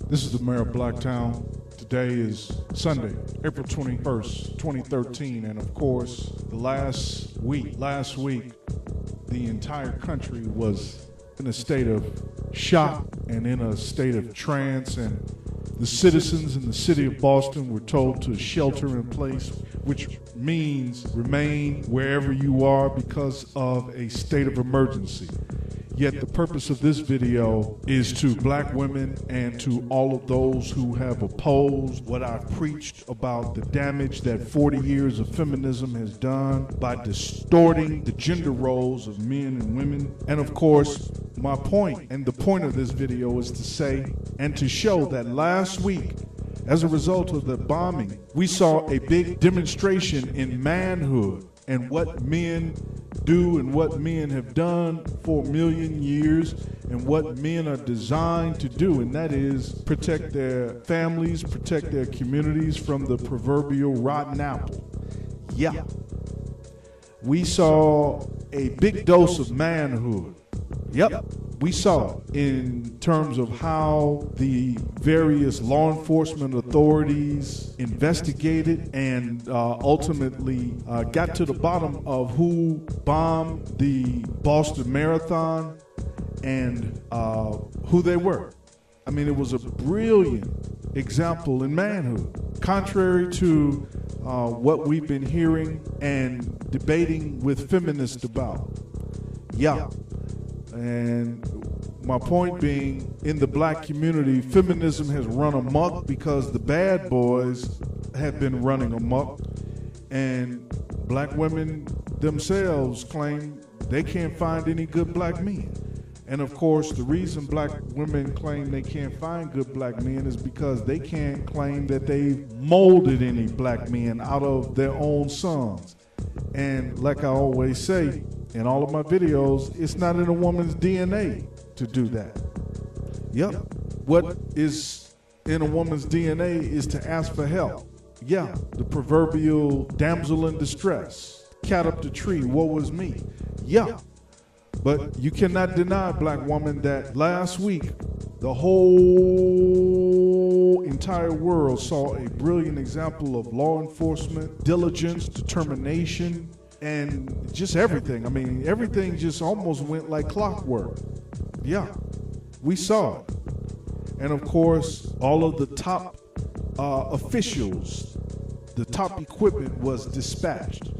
This is the mayor of Blacktown. Today is Sunday, April 21st, 2013, and of course, last week, the entire country was in a state of shock and in a state of trance, and the citizens in the city of Boston were told to shelter in place, which means remain wherever you are because of a state of emergency. Yet the purpose of this video is to black women and to all of those who have opposed what I've preached about the damage that 40 years of feminism has done by distorting the gender roles of men and women. And of course, my point, and the point of this video, is to say and to show that last week, as a result of the bombing, we saw a big demonstration in manhood and what men do and what men have done for a million years and what men are designed to do, and that is protect their families, protect their communities from the proverbial rotten apple. Yeah. We saw a big dose of manhood. Yep. We saw it in terms of how the various law enforcement authorities investigated and ultimately got to the bottom of who bombed the Boston Marathon and who they were. I mean, it was a brilliant example in manhood. Contrary to what we've been hearing and debating with feminists about. Yeah. And my point being, in the black community, feminism has run amok because the bad boys have been running amok, and black women themselves claim they can't find any good black men. And of course, the reason black women claim they can't find good black men is because they can't claim that they've molded any black men out of their own sons. And like I always say in all of my videos, it's not in a woman's DNA to do that. Yep. What is in a woman's DNA is to ask for help. Yeah, the proverbial damsel in distress, cat up the tree, woe was me. Yeah. But you cannot deny, black woman, that last week the whole entire world saw a brilliant example of law enforcement, diligence, determination, and just everything. I mean, everything just almost went like clockwork. Yeah, we saw it. And of course, all of the top officials, the top equipment was dispatched,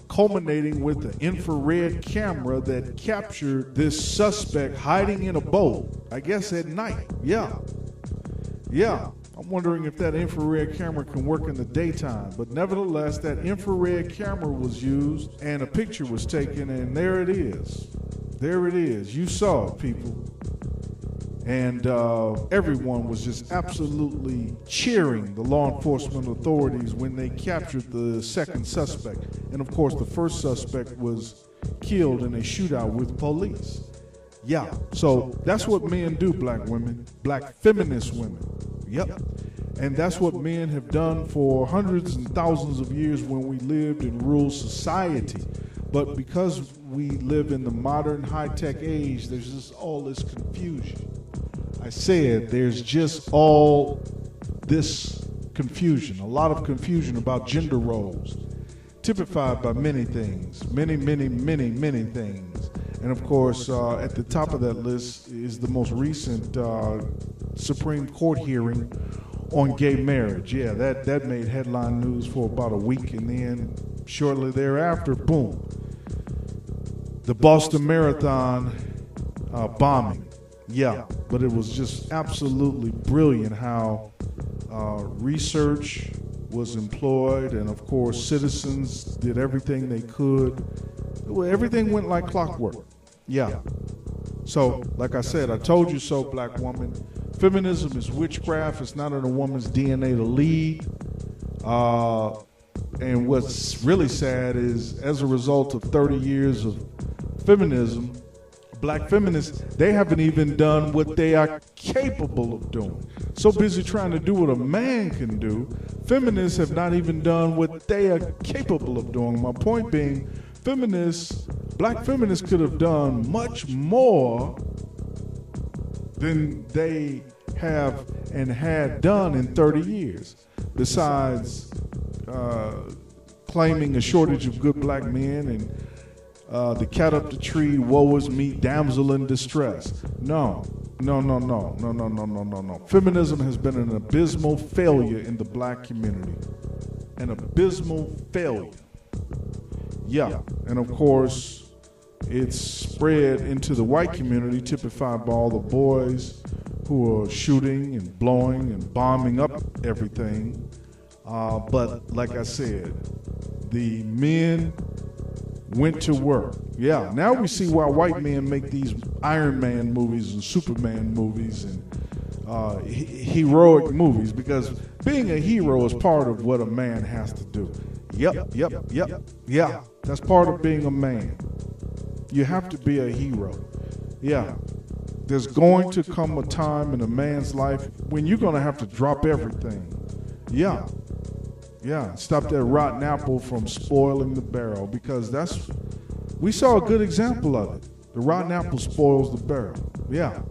culminating with an infrared camera that captured this suspect hiding in a boat, I guess at night. Yeah. I'm wondering if that infrared camera can work in the daytime, but nevertheless, that infrared camera was used and a picture was taken, and there it is. There it is. You saw it, people. And everyone was just absolutely cheering the law enforcement authorities when they captured the second suspect. And of course, the first suspect was killed in a shootout with police. Yeah, so that's what men do, black women, black feminist women. Yep. And that's what men have done for hundreds and thousands of years when we lived in rural society. But because we live in the modern high-tech age, there's just all this confusion. I said there's just all this confusion, a lot of confusion about gender roles, typified by many things, many things. And of course, at the top of that list is the most recent Supreme Court hearing on gay marriage. Yeah, that made headline news for about a week, and then shortly thereafter, boom, the Boston Marathon bombing. Yeah, but it was just absolutely brilliant how research was employed, and of course citizens did everything they could. Everything went like clockwork. Yeah. So, like I said, I told you so, black woman. Feminism is witchcraft. It's not in a woman's DNA to lead. And what's really sad is, as a result of 30 years of feminism, black feminists, they haven't even done what they are capable of doing. So busy trying to do what a man can do, feminists have not even done what they are capable of doing. My point being, black feminists could have done much more than they have and had done in 30 years, besides claiming a shortage of good black men and the cat up the tree, woe is me, damsel in distress. No. Feminism has been an abysmal failure in the black community. An abysmal failure. Yeah, and of course, it's spread into the white community, typified by all the boys who are shooting and blowing and bombing up everything. But like I said, the men went to work. Yeah, now we see why white men make these Iron Man movies and Superman movies and heroic movies, because being a hero is part of what a man has to do. Yep. Yeah, that's part of being a man. You have to be a hero. Yeah. There's going to come a time in a man's life when you're going to have to drop everything. Yeah. Stop that rotten apple from spoiling the barrel, because we saw a good example of it. The rotten apple spoils the barrel. Yeah.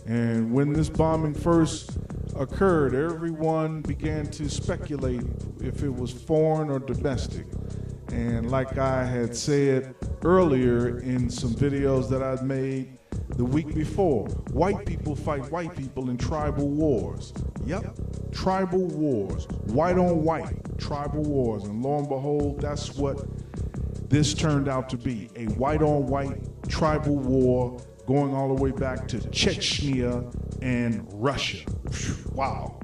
And when this bombing first occurred, everyone began to speculate if it was foreign or domestic. And like I had said earlier in some videos that I'd made the week before, white people fight white people in tribal wars. Yep, tribal wars, white on white, tribal wars. And lo and behold, that's what this turned out to be, a white on white tribal war going all the way back to Chechnya and Russia. Wow.